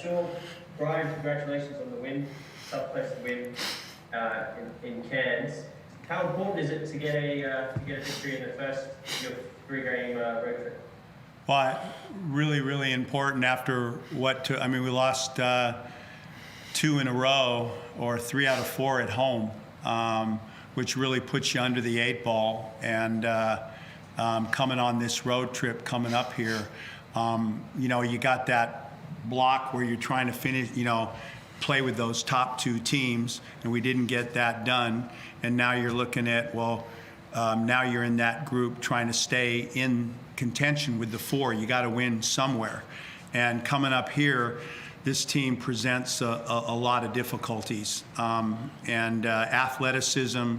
Sure. Brian, congratulations on the win. Tough place to win in Cairns. How important is it to get a victory in the first of your 3-game road trip? Well, really, really important after we lost 2 in a row, or 3 out of 4 at home, which really puts you under the 8 ball. And coming on this road trip, coming up here, you got that block where you're trying to finish, play with those top 2 teams, and we didn't get that done. And now you're looking at, now you're in that group trying to stay in contention with the 4. You got to win somewhere. And coming up here, this team presents a lot of difficulties. And athleticism,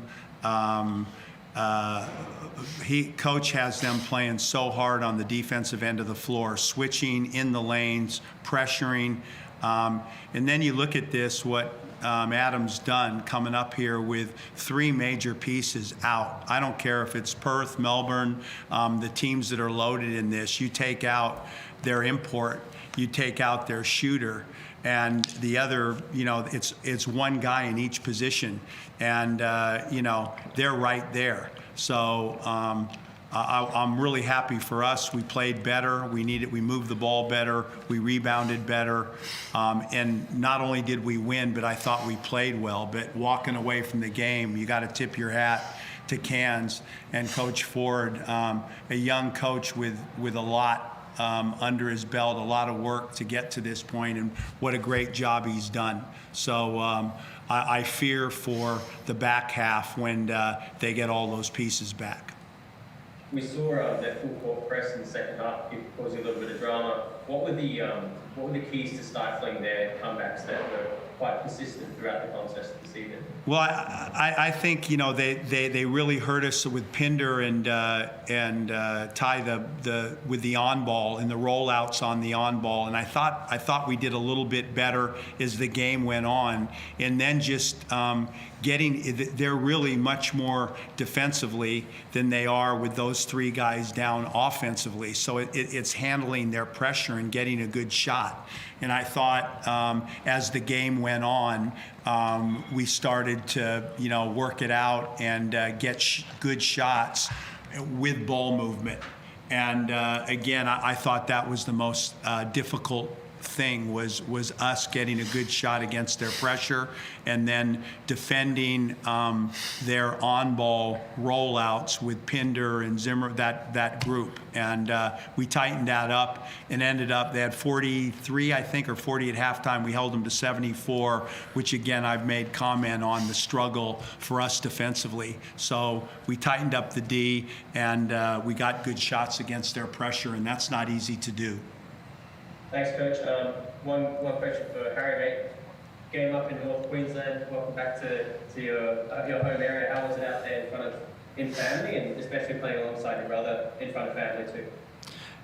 coach has them playing so hard on the defensive end of the floor, switching in the lanes, pressuring. And then you look at this, what Adam's done coming up here with 3 major pieces out. I don't care if it's Perth, Melbourne, the teams that are loaded in this. You take out their import, you take out their shooter, and the other, it's one guy in each position, and they're right there. So I'm really happy for us. We played better. We moved the ball better. We rebounded better. And not only did we win, but I thought we played well. But walking away from the game, you got to tip your hat to Cairns and Coach Ford, a young coach with a lot under his belt, a lot of work to get to this point, and what a great job he's done. So I fear for the back half when they get all those pieces back. We saw that full court press in the second half causing a little bit of drama. What were the keys to stifling their comebacks that were quite consistent throughout the contest this evening? Well, I think they really hurt us with Pinder and Ty with the on ball and the rollouts on the on ball, and I thought we did a little bit better as the game went on, and then just they're really much more defensively than they are with those 3 guys down offensively. So it's handling their pressure and getting a good shot. And I thought as the game went on, we started to work it out and get good shots with ball movement. And again, I thought that was the most difficult thing was us getting a good shot against their pressure, and then defending their on-ball rollouts with Pinder and Zimmer, that group. And we tightened that up and ended up, they had 43, I think, or 40 at halftime. We held them to 74, which again, I've made comment on the struggle for us defensively. So we tightened up the D, and we got good shots against their pressure, and that's not easy to do. Thanks, Coach. One question for Harry, mate. Game up in North Queensland. Welcome back to your home area. How was it out there in family, and especially playing alongside your brother in front of family too?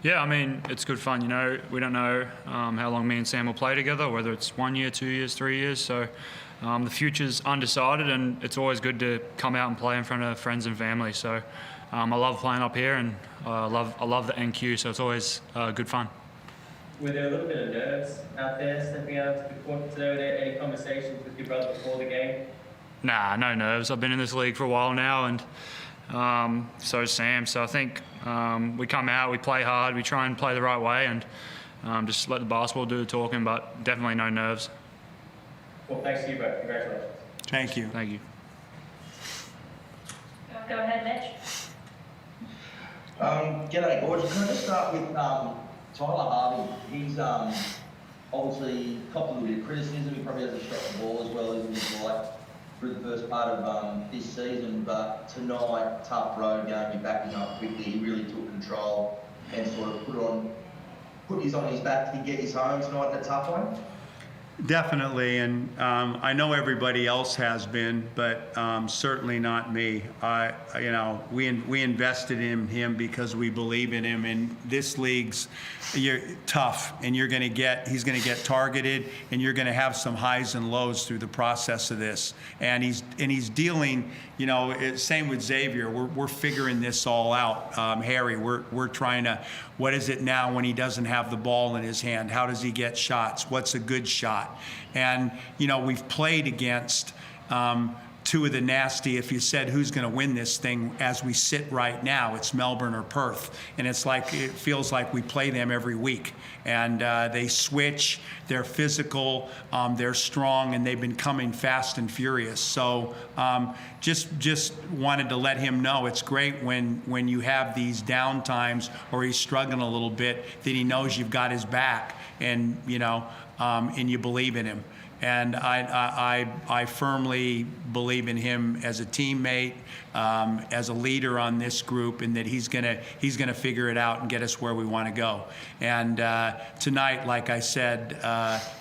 Yeah, I mean, it's good fun. We don't know how long me and Sam will play together, whether it's 1 year, 2 years, 3 years. So the future's undecided, and it's always good to come out and play in front of friends and family. So I love playing up here, and I love the NQ. So it's always good fun. Were there a little bit of nerves out there stepping out to the court today? Were there any conversations with your brother before the game? Nah, no nerves. I've been in this league for a while now, and so is Sam. So I think we come out, we play hard, we try and play the right way, and just let the basketball do the talking, but definitely no nerves. Well, thanks to you both. Congratulations. Thank you. Thank you. Go ahead, Mitch. G'day, Goorjian. Can I just start with Tyler Harvey? He's obviously copped a little bit of criticism. He probably hasn't shot the ball as well as he'd like through the first part of this season. But tonight, tough road game, you're backing up quickly. He really took control and sort of put his on his back to get his home tonight in a tough one. Definitely, and I know everybody else has been, but certainly not me. We invested in him because we believe in him, and this league's you're tough, and he's going to get targeted, and you're going to have some highs and lows through the process of this, and he's dealing. Same with Xavier. We're figuring this all out. Harry, we're trying to. What is it now when he doesn't have the ball in his hand? How does he get shots? What's a good shot? And we've played against two of the nasty. If you said who's going to win this thing as we sit right now, it's Melbourne or Perth, and it feels like we play them every week. And they switch. They're physical. They're strong, and they've been coming fast and furious. So just wanted to let him know it's great when you have these down times or he's struggling a little bit that he knows you've got his back, and and you believe in him. And I firmly believe in him as a teammate, as a leader on this group, and that he's gonna figure it out and get us where we want to go. And tonight, like I said,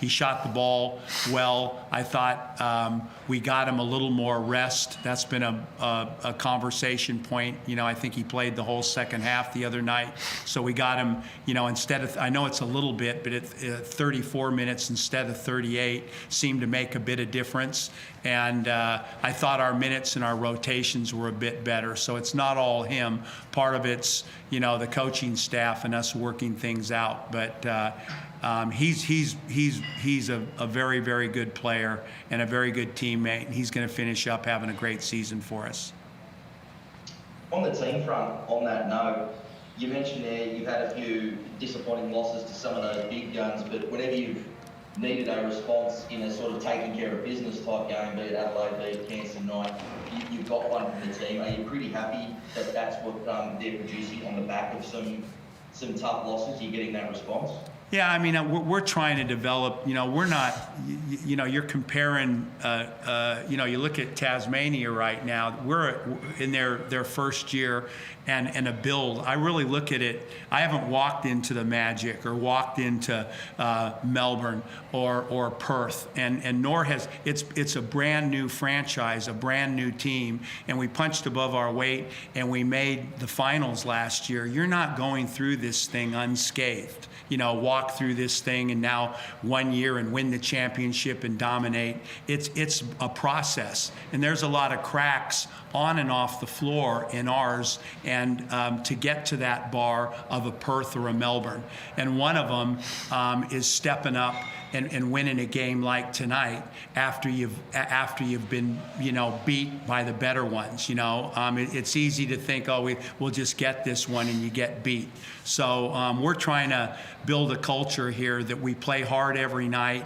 he shot the ball well. I thought we got him a little more rest. That's been a conversation point. I think he played the whole second half the other night, so we got him. Instead of, I know it's a little bit, but at 34 minutes instead of 38 seemed to make a bit of difference. And I thought our minutes and our rotations were a bit better. So it's not all him. Part of it's the coaching staff and us working things out. But he's a very, very good player and a very good teammate. And he's going to finish up having a great season for us. On the team front, on that note, you mentioned there you've had a few disappointing losses to some of those big guns, but whenever you've needed a response in a sort of taking care of business type game, be it Adelaide, be it Cairns tonight, you've got one from the team. Are you pretty happy that that's what they're producing on the back of some tough losses? You're getting that response? Yeah, I mean, we're trying to develop, we're not, you're comparing, you look at Tasmania right now, we're in their first year and a build. I really look at it, I haven't walked into the Magic or walked into Melbourne or Perth, and nor has, it's a brand new franchise, a brand new team, and we punched above our weight and we made the finals last year. You're not going through this thing unscathed. Walk through this thing and now 1 year and win the championship and dominate. It's a process, and there's a lot of cracks on and off the floor in ours, and to get to that bar of a Perth or a Melbourne. And one of them is stepping up and winning a game like tonight after you've been beat by the better ones. It's easy to think, we'll just get this one, and you get beat. So we're trying to build a culture here that we play hard every night.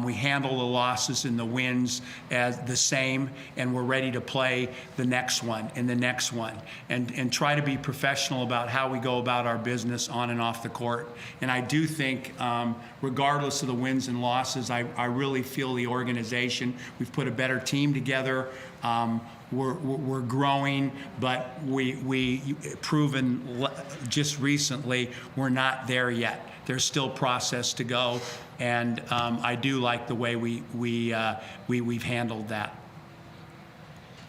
We handle the losses and the wins as the same, and we're ready to play the next one and the next one, and try to be professional about how we go about our business on and off the court. And I do think, regardless of the wins and losses, I really feel the organization, we've put a better team together. We're growing, but we proven just recently we're not there yet. There's still process to go, and I do like the way we've handled that.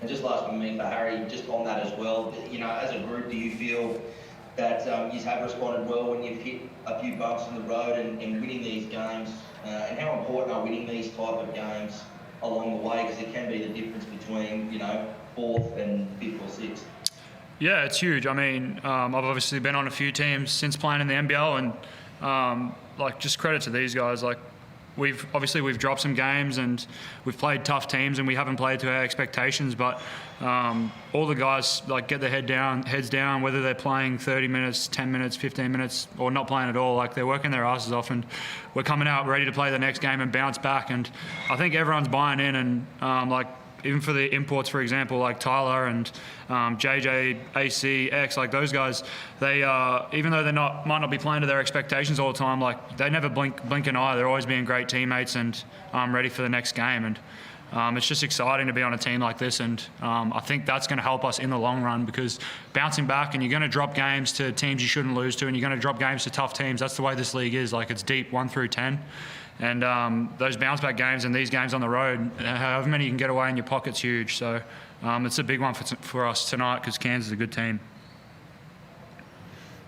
And just last one, for Harry, just on that as well, as a group, do you feel that you have responded well when you've hit a few bumps in the road and winning these games? And how important are winning these type of games along the way? Because it can be the difference between, fourth and fifth or sixth. Yeah, it's huge. I mean, I've obviously been on a few teams since playing in the NBL, and just credit to these guys. We've dropped some games and we've played tough teams and we haven't played to our expectations, but all the guys get their heads down, whether they're playing 30 minutes, 10 minutes, 15 minutes, or not playing at all. They're working their asses off, and we're coming out ready to play the next game and bounce back. And I think everyone's buying in, and even for the imports, for example, like Tyler and JJ, AC, X, those guys, they even though might not be playing to their expectations all the time, they never blink an eye. They're always being great teammates and ready for the next game. And it's just exciting to be on a team like this, and I think that's going to help us in the long run, because bouncing back, and you're going to drop games to teams you shouldn't lose to, and you're going to drop games to tough teams. That's the way this league is. It's deep, 1 through 10. And those bounce back games and these games on the road, however many you can get away in your pocket's huge. So it's a big one for us tonight because Cairns is a good team.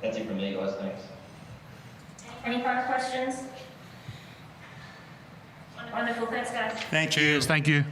That's it from me, guys. Thanks. Any final questions? Wonderful, thanks guys. Thank you. Cheers. Thank you.